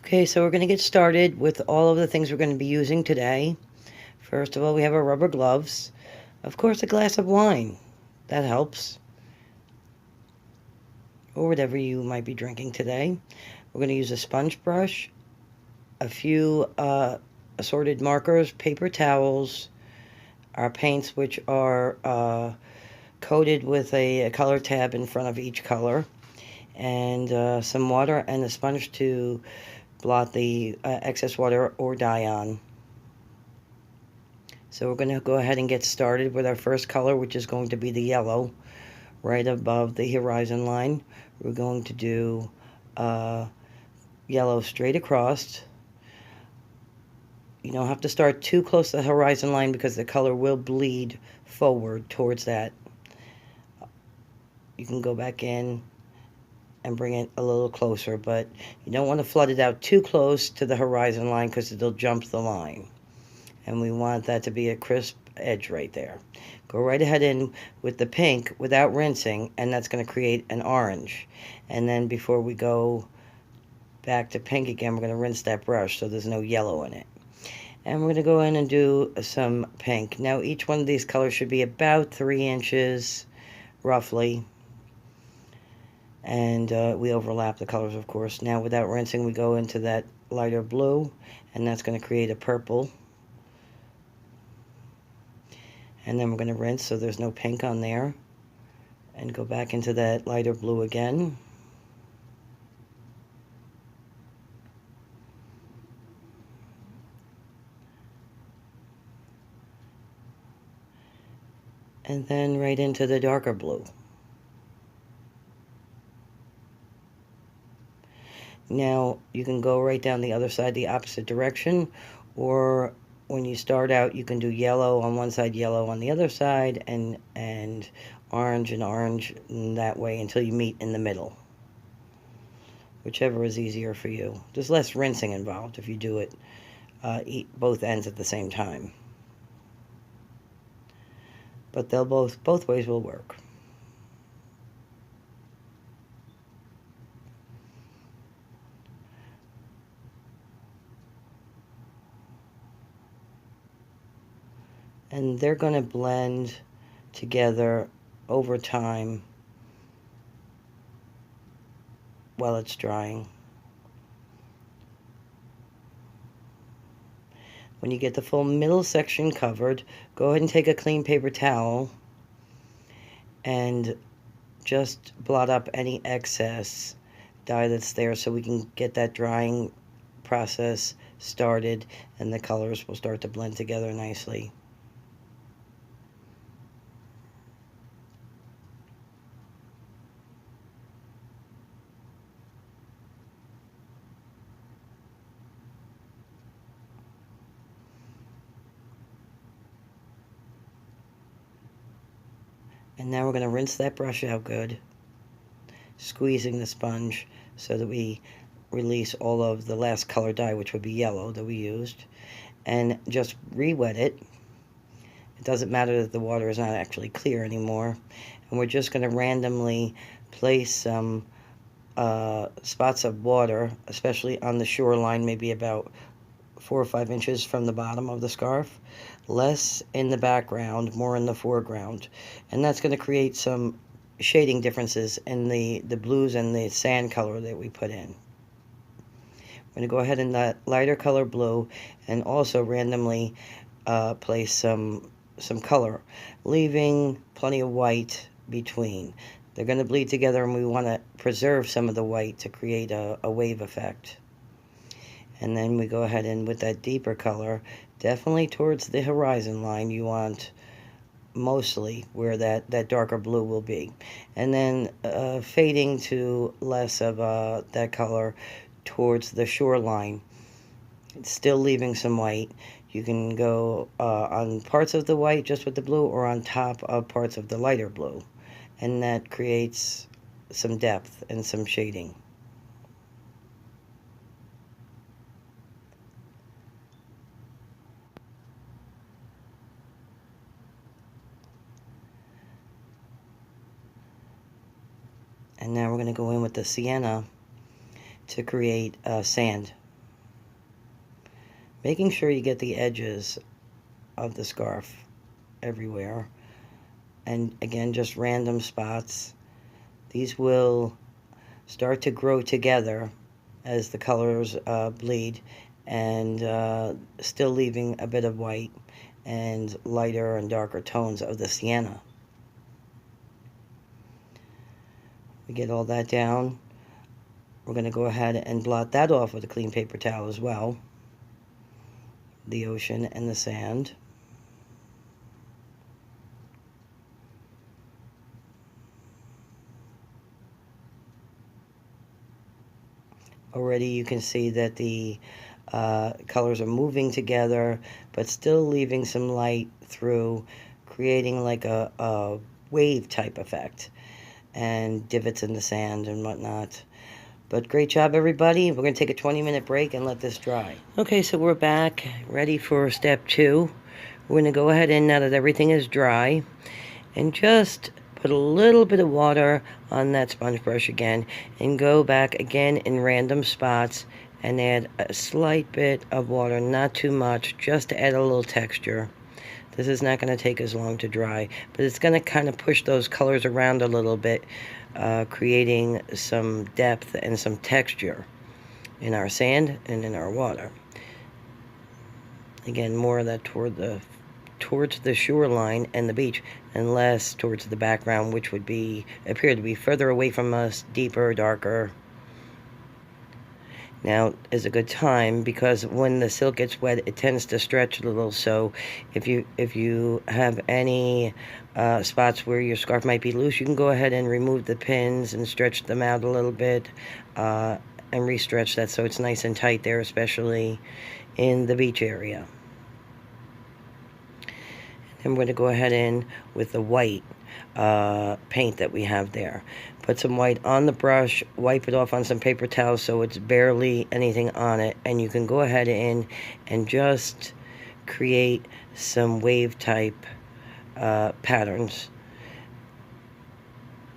Okay, so we're going to get started with all of the things we're going to be using today. First of all, we have our rubber gloves. Of course, a glass of wine. That helps. Or whatever you might be drinking today. We're going to use a sponge brush, a few assorted markers, paper towels, our paints, which are coated with a color tab in front of each color, and some water and a sponge to blot the excess water or dye on. So we're going to go ahead and get started with our first color, which is going to be the yellow, right above the horizon line. We're going to do yellow straight across. You don't have to start too close to the horizon line because the color will bleed forward towards that. You can go back in and bring it a little closer, but you don't want to flood it out too close to the horizon line because it'll jump the line. And we want that to be a crisp edge right there. Go right ahead in with the pink without rinsing, and that's going to create an orange. And then before we go back to pink again, we're going to rinse that brush so there's no yellow in it. And we're going to go in and do some pink. Now each one of these colors should be about 3 inches roughly. And we overlap the colors, of course. Now without rinsing, we go into that lighter blue, and that's going to create a purple. And then we're going to rinse so there's no pink on there, and go back into that lighter blue again. And then right into the darker blue. Now you can go right down the other side the opposite direction, or when you start out you can do yellow on one side, yellow on the other side, and orange and orange that way until you meet in the middle. Whichever is easier for you. There's less rinsing involved if you do it both ends at the same time. But they'll both ways will work. And they're going to blend together over time while it's drying. When you get the full middle section covered, go ahead and take a clean paper towel and just blot up any excess dye that's there so we can get that drying process started and the colors will start to blend together nicely. And now we're going to rinse that brush out good, squeezing the sponge so that we release all of the last color dye, which would be yellow that we used, and just re-wet it. It doesn't matter that the water is not actually clear anymore. And we're just going to randomly place some spots of water, especially on the shoreline, maybe about 4 or 5 inches from the bottom of the scarf, less in the background, more in the foreground. And that's going to create some shading differences in the blues and the sand color that we put in. I'm going to go ahead in that lighter color blue and also randomly place some color, leaving plenty of white between. They're going to bleed together, and we want to preserve some of the white to create a wave effect. And then we go ahead and with that deeper color, definitely towards the horizon line, you want mostly where that darker blue will be. And then fading to less of that color towards the shoreline, still leaving some white. You can go on parts of the white just with the blue, or on top of parts of the lighter blue. And that creates some depth and some shading. And now we're going to go in with the sienna to create sand. Making sure you get the edges of the scarf everywhere. And again, just random spots. These will start to grow together as the colors bleed, and still leaving a bit of white and lighter and darker tones of the sienna. We get all that down. We're going to go ahead and blot that off with a clean paper towel as well. The ocean and the sand. Already you can see that the colors are moving together, but still leaving some light through, creating like a wave type effect, and divots in the sand and whatnot. But great job, everybody. We're going to take a 20-minute break and let this dry. Okay, so we're back, ready for step 2. We're going to go ahead and, now that everything is dry, and just put a little bit of water on that sponge brush again, and go back again in random spots and add a slight bit of water, not too much, just to add a little texture. This is not going to take as long to dry, but it's going to kind of push those colors around a little bit, creating some depth and some texture in our sand and in our water. Again, more of that towards the shoreline and the beach, and less towards the background, which would appear to be further away from us, deeper, darker. Now is a good time, because when the silk gets wet, it tends to stretch a little. So if you have any spots where your scarf might be loose, you can go ahead and remove the pins and stretch them out a little bit, and re-stretch that so it's nice and tight there, especially in the beach area. And we're going to go ahead in with the white paint that we have there. Put some white on the brush, wipe it off on some paper towels so it's barely anything on it, and you can go ahead in and just create some wave type patterns.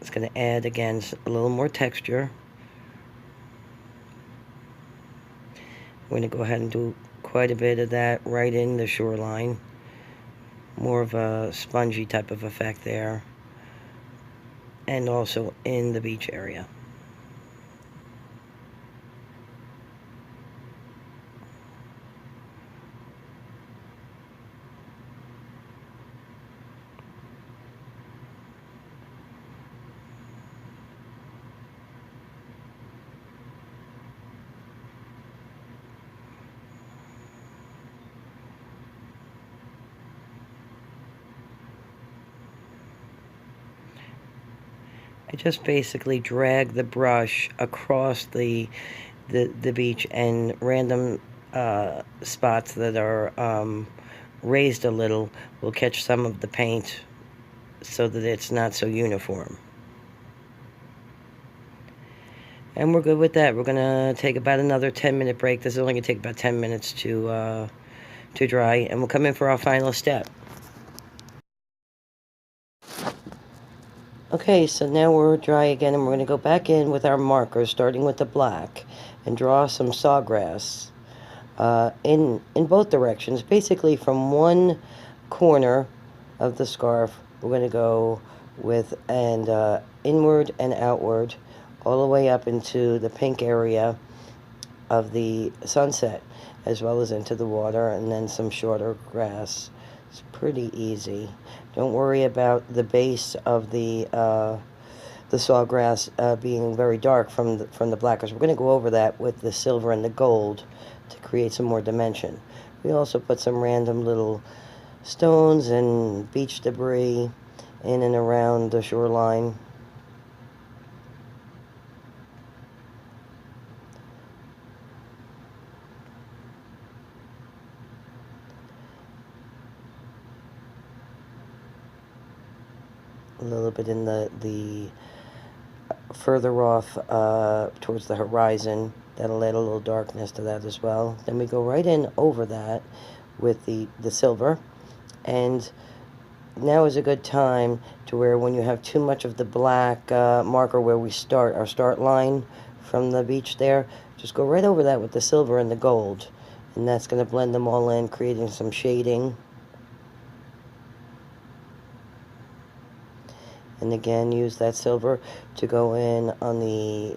It's going to add, again, a little more texture. We're going to go ahead and do quite a bit of that right in the shoreline. More of a spongy type of effect there, and also in the beach area. I just basically drag the brush across the beach, and random spots that are raised a little will catch some of the paint so that it's not so uniform. And we're good with that. We're going to take about another 10-minute break. This is only going to take about 10 minutes to dry, and we'll come in for our final step. Okay, so now we're dry again, and we're going to go back in with our markers, starting with the black, and draw some sawgrass in both directions. Basically, from one corner of the scarf, we're going to go with inward and outward, all the way up into the pink area of the sunset, as well as into the water, and then some shorter grass. It's pretty easy. Don't worry about the base of the sawgrass being very dark from the black, because we're going to go over that with the silver and the gold to create some more dimension. We also put some random little stones and beach debris in and around the shoreline. A little bit in the further off towards the horizon. That'll add a little darkness to that as well. Then we go right in over that with the silver, and now is a good time to where when you have too much of the black marker where we start, our start line from the beach there, just go right over that with the silver and the gold. And that's going to blend them all in, creating some shading. And again, use that silver to go in on the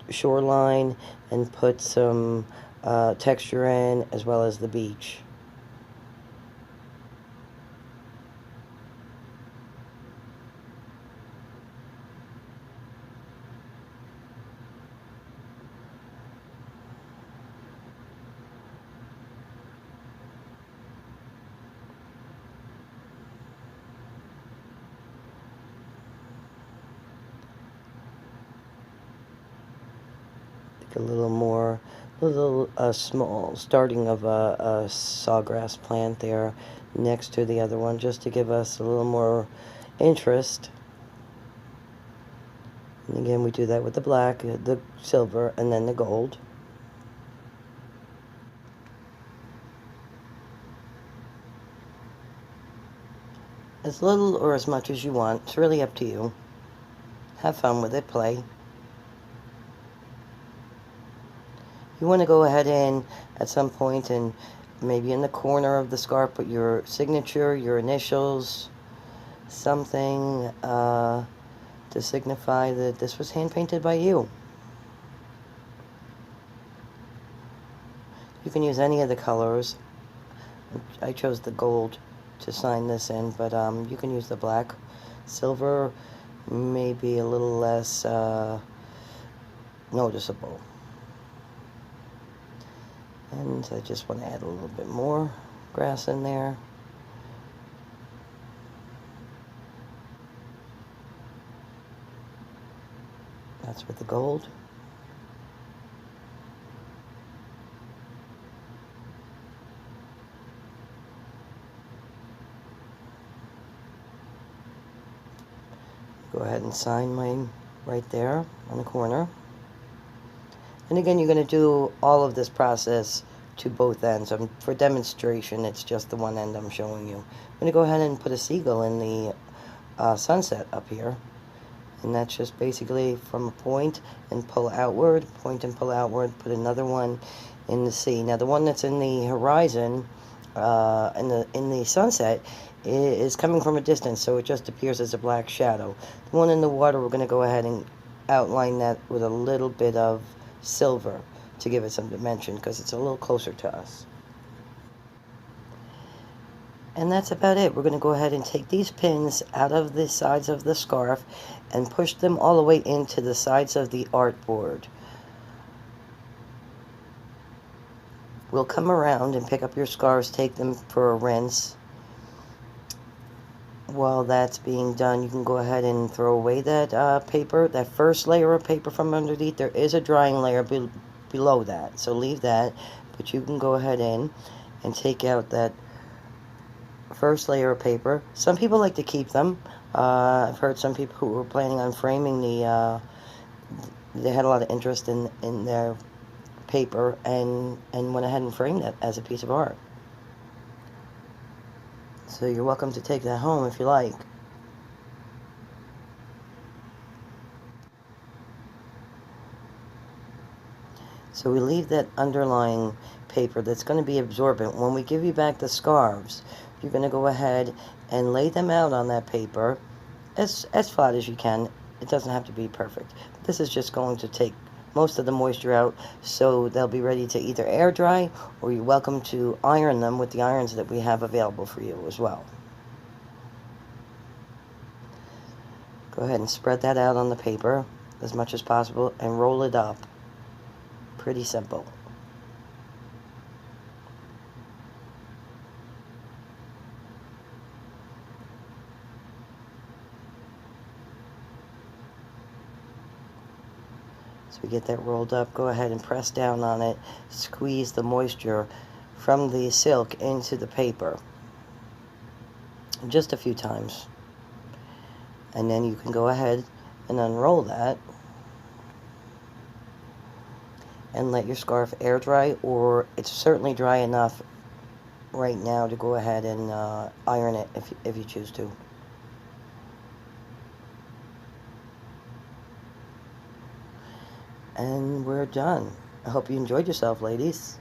shoreline and put some texture in, as well as the beach. A little more, little small starting of a sawgrass plant there next to the other one, just to give us a little more interest. And again, we do that with the black, the silver, and then the gold. As little or as much as you want. It's really up to you. Have fun with it. Play. You want to go ahead and at some point and maybe in the corner of the scarf put your signature, your initials, something to signify that this was hand painted by you. You can use any of the colors. I chose the gold to sign this in, but you can use the black. Silver may be a little less noticeable. And I just want to add a little bit more grass in there. That's with the gold. Go ahead and sign mine right there on the corner. And again, you're going to do all of this process to both ends. For demonstration, it's just the one end I'm showing you. I'm going to go ahead and put a seagull in the sunset up here. And that's just basically from a point and pull outward, point and pull outward, put another one in the sea. Now the one that's in the horizon, in the sunset, is coming from a distance, so it just appears as a black shadow. The one in the water, we're going to go ahead and outline that with a little bit of silver to give it some dimension, because it's a little closer to us. And that's about it. We're going to go ahead and take these pins out of the sides of the scarf and push them all the way into the sides of the artboard. We'll come around and pick up your scarves, take them for a rinse. While that's being done, you can go ahead and throw away that paper, that first layer of paper from underneath. There is a drying layer below that, so leave that. But you can go ahead in and take out that first layer of paper. Some people like to keep them. I've heard some people who were planning on framing they had a lot of interest in their paper and went ahead and framed it as a piece of art. So you're welcome to take that home if you like. So we leave that underlying paper that's going to be absorbent. When we give you back the scarves, you're going to go ahead and lay them out on that paper as flat as you can. It doesn't have to be perfect. This is just going to take most of the moisture out, so they'll be ready to either air dry, or you're welcome to iron them with the irons that we have available for you as well. Go ahead and spread that out on the paper as much as possible and roll it up. Pretty simple. So we get that rolled up, go ahead and press down on it, squeeze the moisture from the silk into the paper. Just a few times. And then you can go ahead and unroll that and let your scarf air dry, or it's certainly dry enough right now to go ahead and iron it if you choose to. And we're done. I hope you enjoyed yourself, ladies.